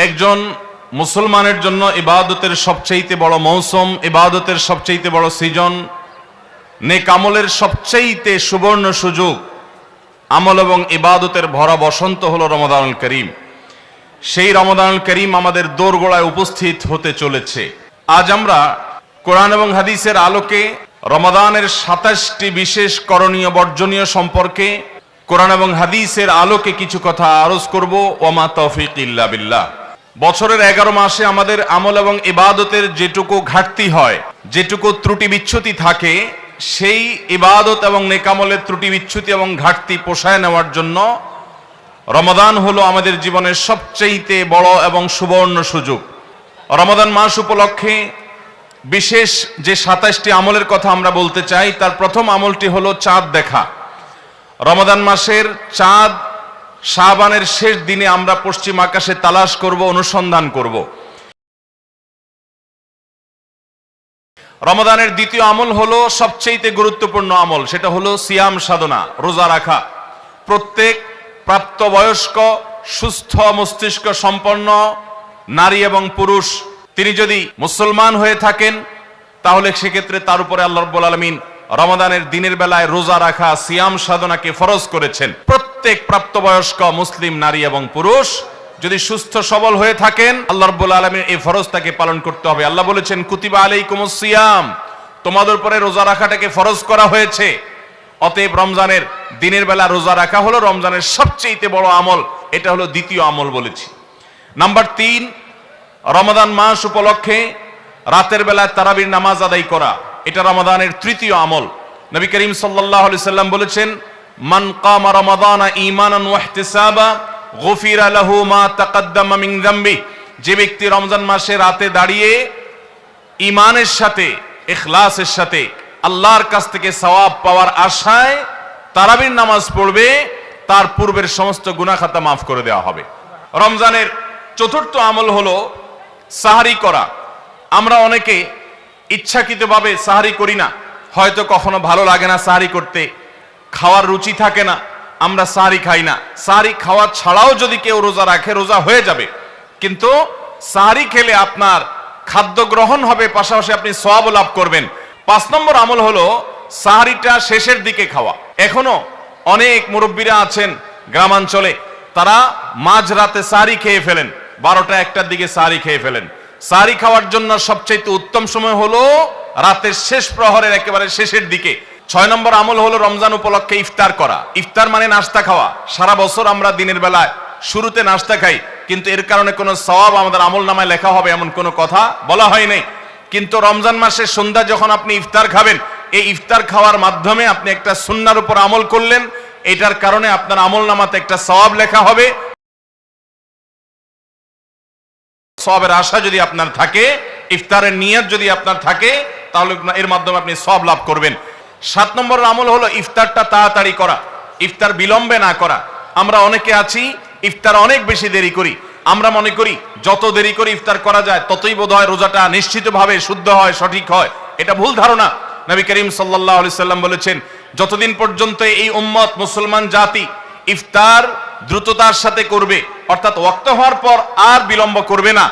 একজন মুসলমানের জন্য ইবাদতের সবচেয়ে বড় মৌসুম, ইবাদতের সবচেয়ে বড় সিজন, নেক আমলের সবচেয়ে সুবর্ণ সুযোগ, আমল এবং ইবাদতের ভরা বসন্ত হলো রমাদানুল করিম। সেই রমাদানুল করিম আমাদের দোরগোড়ায় উপস্থিত হতে চলেছে। আজ আমরা কোরআন এবং হাদিসের আলোকে রমাদানের 27টি বিশেষ করণীয় বর্জনীয় সম্পর্কে কোরআন এবং হাদিসের আলোকে কিছু কথা আরজ করব। ওমা তৌফিক ইল্লা বিল্লাহ। বছরের 11 মাসে আমাদের আমল এবং ইবাদতের যেটুকু ঘাটতি হয়, যেটুকু ত্রুটি বিচ্যুতি থাকে, সেই ইবাদত এবং নেকামলের ত্রুটি বিচ্যুতি এবং ঘাটতি পোষায় নেওয়ার জন্য রমাদান হলো আমাদের জীবনের সবচেয়ে বড় এবং সুবর্ণ সুযোগ। রমাদান মাস উপলক্ষে বিশেষ যে 27টি আমলের কথা আমরা বলতে চাই, তার প্রথম আমলটি হলো চাঁদ দেখা। রমাদান মাসের চাঁদ শাবানের শেষ দিনে আমরা পশ্চিম আকাশে তালাশ করব, অনুসন্ধান করব। রমাদানের দ্বিতীয় আমল হলো সবচেয়ে গুরুত্বপূর্ণ আমল, সেটা হলো সিয়াম সাধনা, রোজা রাখা। প্রত্যেক প্রাপ্তবয়স্ক সুস্থ মস্তিষ্ক সম্পন্ন নারী এবং পুরুষ তিনি যদি মুসলমান হয়ে থাকেন, তাহলে সেক্ষেত্রে তার উপরে আল্লাহ রাব্বুল আলামিন রমাদানের দিনের বেলায় রোজা রাখা, সিয়াম সাধনাকে ফরজ করেছেন। প্রত্যেক প্রাপ্তবয়স্ক মুসলিম নারী এবং পুরুষ যদি সুস্থ সবল হয়ে থাকেন, আল্লাহ রাব্বুল আলামিন এই ফরজটাকে পালন করতে হবে। আল্লাহ বলেছেন, কুতিবা আলাইকুমুস সিয়াম, তোমাদের উপরে রোজা রাখাটাকে ফরজ করা হয়েছে। অতএব রমজানের দিনের বেলা রোজা রাখা হলো রমজানের সবচেয়ে বড় আমল। এটা হলো দ্বিতীয় আমল বলেছি। নাম্বার 3, রমাদান মাস উপলক্ষে রাতের বেলায় তারাবির নামাজ আদায় করা, এটা রমাদানের তৃতীয় আমল। নবী করিম সাল্লাল্লাহু আলাইহি সাল্লাম বলেছেন, মান কামা রমাদানা ঈমানান ওয়া ইহতিসাবা গুফিরা লাহু মা তাকাদ্দামা মিন যামবি। যে ব্যক্তি রমজান মাসে রাতে দাঁড়িয়ে ঈমানের সাথে, ইখলাসের সাথে আল্লাহর কাছ থেকে সওয়াব পাওয়ার আশায় তারাবির নামাজ পড়বে, তার পূর্বের সমস্ত গুনাহ খাতা মাফ করে দেওয়া হবে। রমজানের চতুর্থ আমল হলো সাহারি করা। আমরা অনেকে ইচ্ছাকৃতভাবে সাহারি করি না, হয়তো কখনো ভালো লাগে না সাহারি করতে, খাওয়ার রুচি থাকে না, আমরা সাহারি খাই না। সাহারি খাওয়া ছাড়াও যদি কেউ রোজা রাখে, রোজা হয়ে যাবে, কিন্তু সাহারি খেলে আপনার খাদ্য গ্রহণ হবে, পাশাপাশি আপনি সওয়াবও লাভ করবেন। 5 নম্বর আমল হলো সাহারিটা শেষের দিকে খাওয়া। এখনো অনেক মুরব্বীরা আছেন গ্রামাঞ্চলে, তারা মাঝরাতে সাহারি খেয়ে ফেলেন, 12টা-1টার দিকে সাহারি খেয়ে ফেলেন। সাহারি খাওয়ার জন্য সবচেয়ে উত্তম সময় হলো রাতের শেষ প্রহরের একেবারে শেষের দিকে। 6 নম্বর আমল হলো রমজান উপলক্ষে ইফতার করা। ইফতার মানে নাস্তা খাওয়া। সারা বছর আমরা দিনের বেলায় শুরুতে নাস্তা খাই, কিন্তু এর কারণে কোনো সওয়াব আমাদের আমল নামায় লেখা হবে এমন কোনো কথা বলা হয় নাই। কিন্তু রমজান মাসের সন্ধ্যা যখন আপনি ইফতার খাবেন, এই ইফতার খাওয়ার মাধ্যমে আপনি একটা সুন্নাহর উপর আমল করলেন, এটার কারণে আপনার আমল নামাতে একটা সওয়াব লেখা হবে। সওয়াবের আশা যদি আপনার থাকে, ইফতারের নিয়ত যদি আপনার থাকে, তাহলে এর মাধ্যমে আপনি সওয়াব লাভ করবেন। 7 নম্বর আমল হলো ইফতারটা তাড়াতাড়ি করা, ইফতার বিলম্বে না করা। আমরা অনেকে আছি ইফতার অনেক বেশি দেরি করি। আমরা মনে করি যত দেরি করে ইফতার করা যায় ততই বোধহয় রোজাটা নিশ্চিতভাবে শুদ্ধ হয়, সঠিক হয়। এটা ভুল ধারণা। নবী করিম সাল্লাল্লাহু আলাইহি সাল্লাম বলেছেন, যতদিন পর্যন্ত এই উম্মত মুসলমান জাতি ইফতার দ্রুততার সাথে করবে, অর্থাৎ ওয়াক্ত হওয়ার পর আর বিলম্ব করবে না,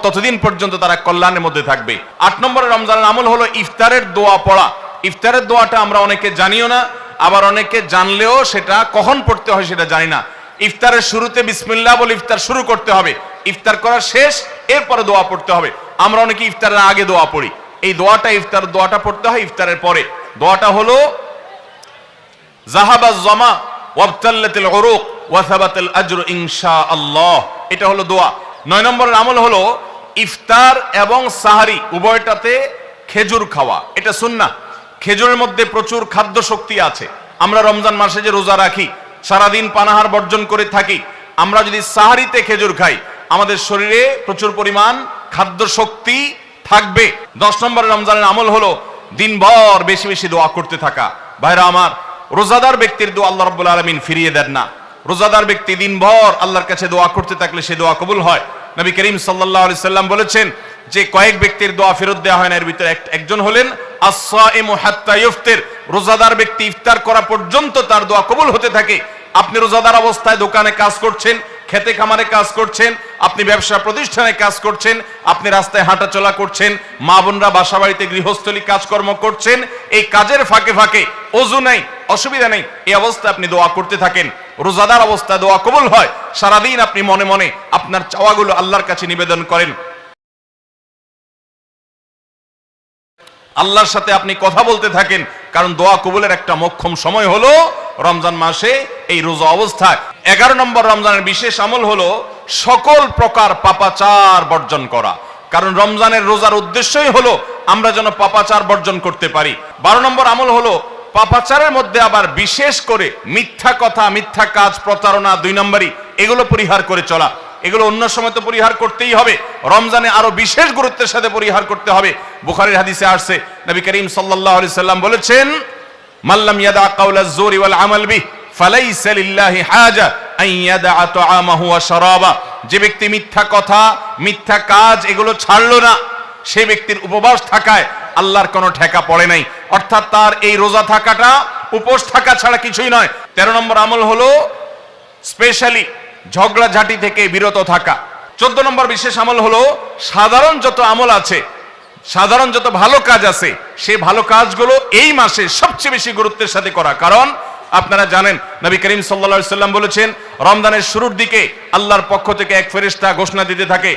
ততদিন পর্যন্ত তারা কল্যাণের মধ্যে থাকবে। 8 নম্বরের রমজানের আমল হলো ইফতারের দোয়া পড়া। ইফতারের দোয়াটা আমরা অনেকে জানিও না, আবার অনেকে জানলেও সেটা কখন পড়তে হয় সেটা জানি না। ইফতারের শুরুতে বিসমিল্লাহ বলে ইফতার শুরু করতে হবে, ইফতার করা শেষ, এরপরে দোয়া পড়তে হবে। আমরা অনেকে ইফতারের আগে দোয়া পড়ি, এই দোয়াটা ইফতার দোয়াটা পড়তে হয় ইফতারের পরে। দোয়াটা হলো যাহাবাজ জামা ওয়াবতাল্লাতিল উরুক ওয়া সাবাতাল আজরু ইনশাআল্লাহ, এটা হলো দোয়া। 9 নম্বরের আমল হলো ইফতার এবং সাহারি উভয়টাতে খেজুর খাওয়া, এটা সুন্নাহ। খেজুরের মধ্যে প্রচুর খাদ্য শক্তি আছে। আমরা রমজান মাসে যে রোজা রাখি, সারাদিন পানাহার বর্জন করে থাকি, আমরা যদি সাহারিতে খেজুর খাই, আমাদের শরীরে প্রচুর পরিমাণ খাদ্য শক্তি থাকবে। 10 নম্বরের রমজানের আমল হলো দিনভর বেশি বেশি দোয়া করতে থাকা। ভাইরা আমার, রোজাদার ব্যক্তির দোয়া আল্লাহ রাব্বুল আলামিন ফিরিয়ে দেন না। রোজাদার ব্যক্তি দিনভর আল্লাহর কাছে দোয়া করতে থাকলে সে দোয়া কবুল হয়। নবী করিম সাল্লাল্লাহু আলাইহি সাল্লাম বলেছেন যে কয়েক ব্যক্তির দোয়া ফেরত দেওয়া হয় না, এর ভিতরে একজন হলেন আস-সাইমু হাত্তা ইফতির, রোজাদার ব্যক্তি ইফতার করা পর্যন্ত তার দোয়া কবুল হতে থাকে। আপনি রোজাদার অবস্থায় দোকানে কাজ করছেন, খেতে খামারে কাজ করছেন, আপনি ব্যবসা প্রতিষ্ঠানে কাজ করছেন, আপনি রাস্তায় হাঁটাচলা করছেন, মা বোনরা বাসা বাড়িতে গৃহস্থলী কাজকর্ম করছেন, এই কাজের ফাঁকে ফাঁকে ওযু নেই, অসুবিধা নেই, এই অবস্থায় আপনি দোয়া করতে থাকেন। রোজাদার অবস্থায় দোয়া কবুল হয়। সারাদিন আপনি মনে মনে আপনার চাওয়াগুলো আল্লাহর কাছে নিবেদন করেন, আল্লাহর সাথে আপনি কথা বলতে থাকেন, কারণ দোয়া কবুলের একটা মোক্ষম সময় হলো রমজান মাসে এই রোজা অবস্থায়। 11 নম্বর রমজানের বিশেষ আমল হলো সকল প্রকার পাপাচার বর্জন করা, কারণ রমজানের রোজার উদ্দেশ্যই হলো আমরা যেন পাপাচার বর্জন করতে পারি। 12 নম্বর আমল হলো পাপাচারের মধ্যে আবার বিশেষ করে মিথ্যা কথা, মিথ্যা কাজ, প্রতারণা 2 নম্বরই, এগুলো পরিহার করে চলা। এগুলো অন্য সময় তো পরিহার করতেই হবে, রমজানে আরো বিশেষ গুরুত্বের সাথে পরিহার করতে হবে। বুখারীর হাদিসে আসছে, নবী করিম সাল্লাল্লাহু আলাইহি সাল্লাম বলেছেন, মাল্লাম ইয়াদা কাওলাজ জুরি ওয়াল আমাল বিহি ফালাইসা লিল্লাহি হাজা আন ইয়াদা তাআমাহু ওয়া শারাবা। যে ব্যক্তি মিথ্যা কথা, মিথ্যা কাজ এগুলো ছাড়লো না, সেই ব্যক্তির উপবাস থাকায় আল্লাহর কোনো ঠেকা পড়ে নাই। অর্থাৎ তার এই রোজা থাকাটা উপোস থাকা ছাড়া কিছুই নয়। 13 নম্বর আমল হলো স্পেশালি ঝগড়াঝাটি থেকে বিরত থাকা। 14 নম্বর বিশেষ আমল হলো সাধারণ যত আমল আছে, সাধারণ যত ভালো কাজ আছে, সেই ভালো কাজগুলো এই মাসে সবচেয়ে বেশি গুরুত্বের সাথে করা। কারণ আপনারা জানেন নবী করিম সাল্লাল্লাহু আলাইহি সাল্লাম বলেছেন, রমজানের শুরুর দিকে আল্লাহর পক্ষ থেকে এক ফেরেশতা ঘোষণা দিতে থাকে,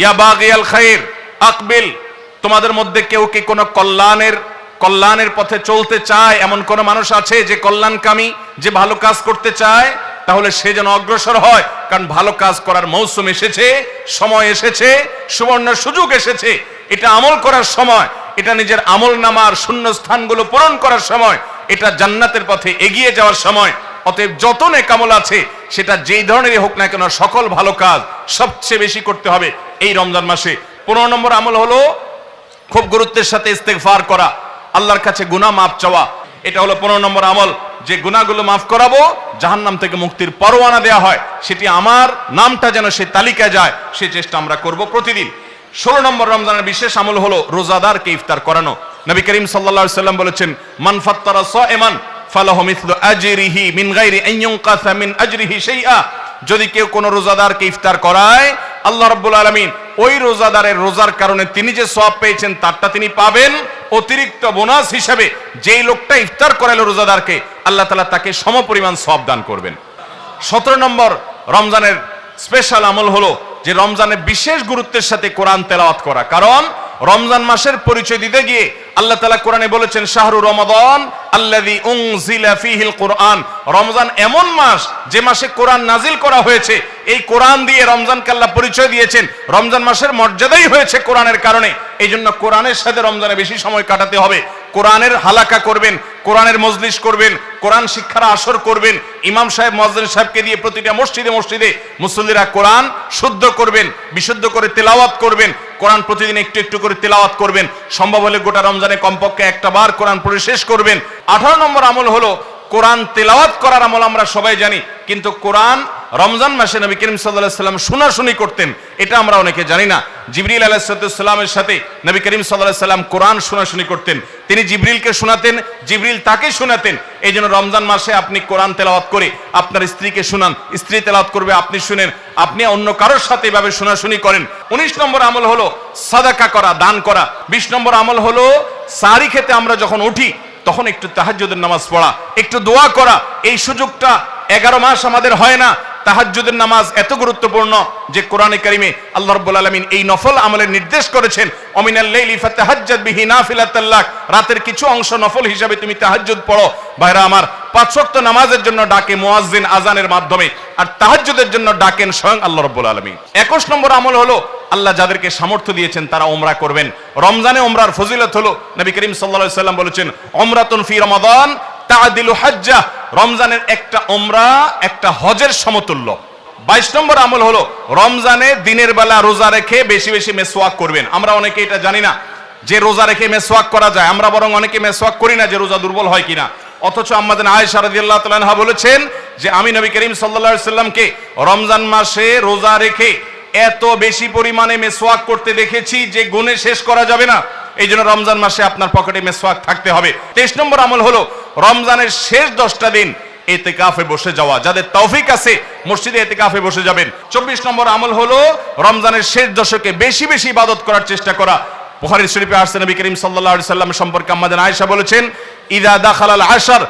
ইয়া বাগিয়াল খায়র আকবিল। তোমাদের মধ্যে কেউ কি কোনো কল্যাণের পথে চলতে চায়, এমন কোন মানুষ আছে যে কল্যাণকামী, যে ভালো কাজ করতে চায়, তাহলে সে যেন অগ্রসর হয়, কারণ ভালো কাজ করার মৌসুম এসেছে, সময় এসেছে, সুবর্ণ সুযোগ এসেছে। এটা আমল করার সময়, এটা নিজের আমল নামার শূন্য স্থানগুলো পূরণ করার সময়, এটা জান্নাতের পথে এগিয়ে যাওয়ার সময়। অতএব যত নেক আমল আছে, সেটা যেই ধরনেরই হোক না কেন, সকল ভালো কাজ সবচেয়ে বেশি করতে হবে এই রমজান মাসে। 15 নম্বর আমল হলো খুব গুরুত্বের সাথে ইস্তেগফার করা, আল্লাহর কাছে গুনাহ মাফ চাওয়া। এটা হলো 15 নম্বর আমল, যে গুনাহগুলো মাফ করাবো, জাহান্নাম থেকে মুক্তির পরোয়ানা দেয়া হয়, সেটি আমার নামটা যেন সেই তালিকায় যায়, সেই চেষ্টা আমরা করব প্রতিদিন। 16 নম্বর রমজানের বিশেষ আমল হলো রোজাদারকে ইফতার করানো। নবী করিম সাল্লাল্লাহু আলাইহি সাল্লাম বলেছেন, মান ফাত্তারা সাইমান ফালাহু মিথলু আজরিহি মিন গায়রি আন ইউনকাসা মিন আজরিহি শাইআ। যদি কেউ কোনো রোজাদারকে ইফতার করায়, আল্লাহ রাব্বুল আলামিন ওই রোজাদারের রোজার কারণে তিনি যে সওয়াব পেয়েছেন তারটা তিনি পাবেন, অতিরিক্ত বোনাস হিসেবে যেই লোকটা ইফতার করালো রোজাদারকে, আল্লাহ তাআলা তাকে সমপরিমাণ সওয়াব দান করবেন। 17 নম্বর রমজানের স্পেশাল আমল হলো যে রমজানে বিশেষ গুরুত্বের সাথে কোরআন তেলাওয়াত করা। কারণ রমজান মাসের পরিচয় দিতে গিয়ে আল্লাহ তাআলা কোরআনে বলেছেন, শাহরু রমাদান আল্লাযী উনজিলা ফীহিল কুরআন। রমজান এমন মাস যে মাসে কোরআন নাজিল করা হয়েছে। এই কোরআন দিয়ে রমজানকে আল্লাহ পরিচয় দিয়েছেন, রমজান মাসের মর্যাদাই হয়েছে কোরআনের কারণে। এই জন্য কোরআনের সাথে রমজানে বেশি সময় কাটাতে হবে। কোরআনের হালাকা করবেন, কোরআনের মজলিস করবেন, কোরআন শিক্ষার আসর করবেন, ইমাম সাহেব মুয়াজ্জিন সাহেবকে দিয়ে প্রতিটা মসজিদে মসজিদে মুসল্লিরা কোরআন শুদ্ধ করবেন, বিশুদ্ধ করে তেলাওয়াত করবেন, কোরআন প্রতিদিন একটু একটু করে তেলাওয়াত করবেন, সম্ভব হলে গোটা রমজানে কমপক্ষে একটা বার কোরআন পড়ে শেষ করবেন। 18 নম্বর আমল হলো কোরআন তেলাওয়াত করার আমল। আমরা সবাই জানি, কিন্তু কোরআন রমজান মাসে নবী করিম সাল্লাল্লাহু আলাইহি সাল্লাম শোনাশুনি করতেন, এটা আমরা অনেকে জানি না। জিবরিল আলাইহিস সালামের সাথে নবী করিম সাল্লাল্লাহু আলাইহি সাল্লাম কোরআন শোনাশুনি করতেন। তিনি জিবরিলকে শোনাতেন, জিবরিল তাকে শোনাতেন। এই জন্য রমজান মাসে আপনি কোরআন তেলাওয়াত করে আপনার স্ত্রীকে শোনান, স্ত্রী তেলাওয়াত করবে, আপনি শুনেন, আপনি অন্য কারোর সাথে এভাবে শোনাশুনি করেন। 19 নম্বর আমল হলো সাদাকা করা, দান করা। 20 নম্বর আমল হলো সাহরি খেতে আমরা যখন উঠি তখন একটু তাহাজ্জুদের নামাজ পড়া, একটু দোয়া করা। এই সুযোগটা 11 মাস আমাদের হয় না। তাহাজ্জুদের নামাজ এত গুরুত্বপূর্ণ যে কোরআনে কারিমে আল্লাহ রাব্বুল আলামিন এই নফল আমলের নির্দেশ করেছেন, অমিনাল লাইলি ফাতাহাজ্জাদ বিহি নাফিলাতাল লাক। রাতের কিছু অংশ নফল হিসাবে তুমি তাহাজ্জুদ পড়ো। ভাইরা আমার, 5 ওয়াক্ত নামাজের জন্য ডাকে মুয়াজ্জিন আজানের মাধ্যমে, আর তাহাজ্জুদের জন্য ডাকেন স্বয়ং আল্লাহ রাব্বুল আলামিন। 21 নম্বর আমল হলো আল্লাহ যাদেরকে সামর্থ্য দিয়েছেন তারা উমরা করবেন। রমজানে উমরার ফজিলত হলো, নবী করিম সাল্লাল্লাহু আলাইহি সাল্লাম বলেছেন, উমরাতুন ফি রমাদান তাআদিলু হাজ্জা। রমজানের একটা উমরা একটা হজের সমতুল্য। 22 নম্বর আমল হলো রমজানে দিনের বেলা রোজা রেখে বেশি বেশি মেসওয়াক করবেন। আমরা অনেকে এটা জানি না যে রোজা রেখে মেসওয়াক করা যায়। আমরা বরং অনেকে মেসওয়াক করি না যে রোজা দুর্বল হয় কিনা। অথচ আম্মাজান আয়েশা রাদিয়াল্লাহু তাআলা আনহা বলেছেন যে আমি নবী করিম সাল্লাল্লাহু আলাইহি সাল্লামকে রমজান মাসে রোজা রেখে এত বেশি পরিমাণে মেসওয়াক করতে দেখেছি যে গুণে শেষ করা যাবে না। এই জন্য রমজান মাসে আপনার পকেটে মেসওয়াক থাকতে হবে। 23 নম্বর আমল হলো রমজানের শেষ 10টা দিন ইতিকাফে বসে যাওয়া। যাদের তৌফিক আছে মসজিদে ইতিকাফে বসে যাবেন। 24 নম্বর আমল হলো রমজানের শেষ দশকে বেশি বেশি ইবাদত করার চেষ্টা করা। বুখারী শরীফে আসছে নবী করিম সাল্লাল্লাহু আলাইহি সাল্লাম সম্পর্কে আম্মা জান আয়েশা বলেছেন, ইযা দাখালাল আশর,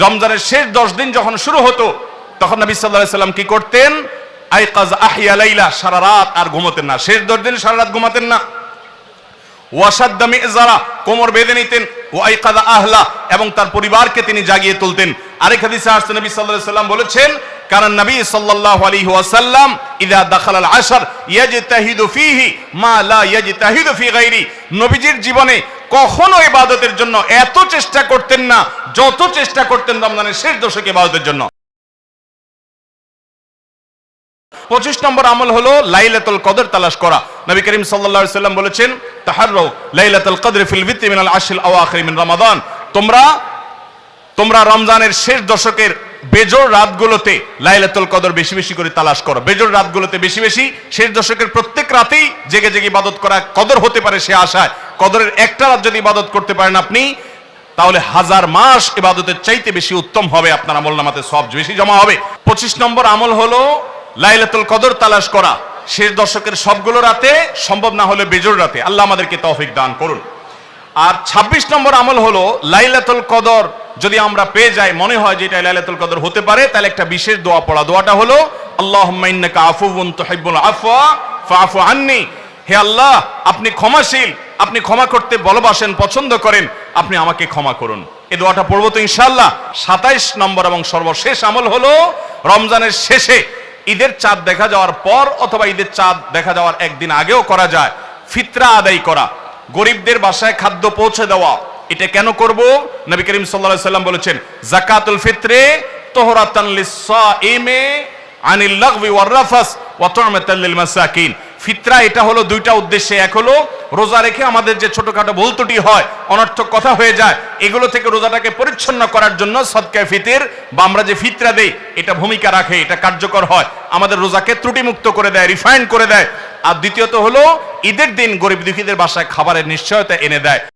রমজানের শেষ 10 দিন যখন শুরু হতো তখন নবী সাল্লাল্লাহু আলাইহি সাল্লাম কি করতেন? আইকাজ আহিয়া লাইলা, সারা রাত আর ঘুমাতেন না। শেষ 10 দিন সারা রাত ঘুমাতেন না। ওয়াসাদ্দা মিযজারা, কোমর বেঁধে নিতেন। ওয়াইকাযা আহলা, এবং তার পরিবারকে তিনি জাগিয়ে তুলতেন। আরেক হাদিসে আসছে নবী সাল্লাল্লাহু আলাইহি সাল্লাম বলেছেন, কারণ নবী সাল্লাল্লাহু আলাইহি ওয়াসাল্লাম ইযা দাখালাল আশর ইয়াজতাহিদু ফীহি মা লা ইয়াজতাহিদু ফী গায়রি, নবীজির জীবনে কখনো ইবাদতের জন্য এত চেষ্টা করতেন না যত চেষ্টা করতেন রমজানের শেষ দশকে ইবাদতের জন্য। 25 নম্বর আমল হলো লাইলাতুল কদর তালাশ করা। নবী করিম সাল্লাল্লাহু আলাইহি সাল্লাম বলেছেন, তাহাররু লাইলাতুল কদর ফিল বিত্রি মিনাল আশরিল আওয়াখির মিন রমাদান, তোমরা রমজানের শেষ দশকের বেজোড় রাতগুলোতে লাইলাতুল কদর বেশি বেশি করে তালাশ করো। বেজোড় রাতগুলোতে বেশি বেশি, শেষ দশকের প্রত্যেক রাতেই জেগে জেগে ইবাদত করা কদর হতে পারে সে আশায়। কদরের একটা রাত যদি ইবাদত করতে পারেন আপনি, তাহলে 1000 মাস ইবাদতের চাইতে বেশি উত্তম হবে, আপনার আমলনামাতে সওয়াব বেশি জমা হবে। 25 নম্বর আমল হলো লাইলাতুল কদর তালাশ করা। শেষ দশকের সবগুলো রাতে, সম্ভব না হলে বেজোড় রাতে। আল্লাহ আমাদেরকে তৌফিক দান করুন। আর 26 নম্বর আমল হলো লাইলাতুল কদর যদি আমরা পেয়ে যাই, মনে হয় যে এটা লাইলাতুল কদর হতে পারে, তাহলে একটা বিশেষ দোয়া পড়া। দোয়াটা হলো আল্লাহুম্মা ইন্নাকা আফুউন তুহিব্বুল আফওয়া ফাআফু আন্নি, হে আল্লাহ আপনি ক্ষমাশীল, আপনি ক্ষমা করতে ভালোবাসেন, পছন্দ করেন, আপনি আমাকে ক্ষমা করুন। এই দোয়াটা পড়বো তো ইনশাআল্লাহ। 27 নম্বর এবং সর্বশেষ আমল হলো রমজানের শেষে, ঈদের চাঁদ দেখা যাওয়ার পর অথবা ঈদের চাঁদ দেখা যাওয়ার একদিন আগেও করা যায়, ফিতরা আদায় করা, গরিবদের বাসায় খাদ্য পৌঁছে দেওয়া। এটা কেন করব? নবী করিম সাল্লাল্লাহু আলাইহি সাল্লাম বলেছেন, যাকাতুল ফিত্রে তুহরাতান লিস-সাইমি আনিল লাগবি ওয়ার রাফাস ওয়া তু'মাতাল লিল মাসাকিন। ফিতরা এটা হলো দুইটা উদ্দেশ্যে। এক হলো রোজা রেখে আমাদের যে ছোটখাটো ভুল ত্রুটি হয়, অনর্থক কথা হয়ে যায়, এগুলো থেকে রোজাটাকে পরিচ্ছন্ন করার জন্য সদকায়ে ফিতর বা আমরা যে ফিতরা দেই এটা ভূমিকা রাখে, এটা কার্যকর হয়, আমাদের রোজাকে ত্রুটিমুক্ত করে দেয়, রিফাইন্ড করে দেয়। আর দ্বিতীয়ত হলো ঈদের দিন গরিব দুঃখীদের বাসায় খাবারের নিশ্চয়তা এনে দেয়।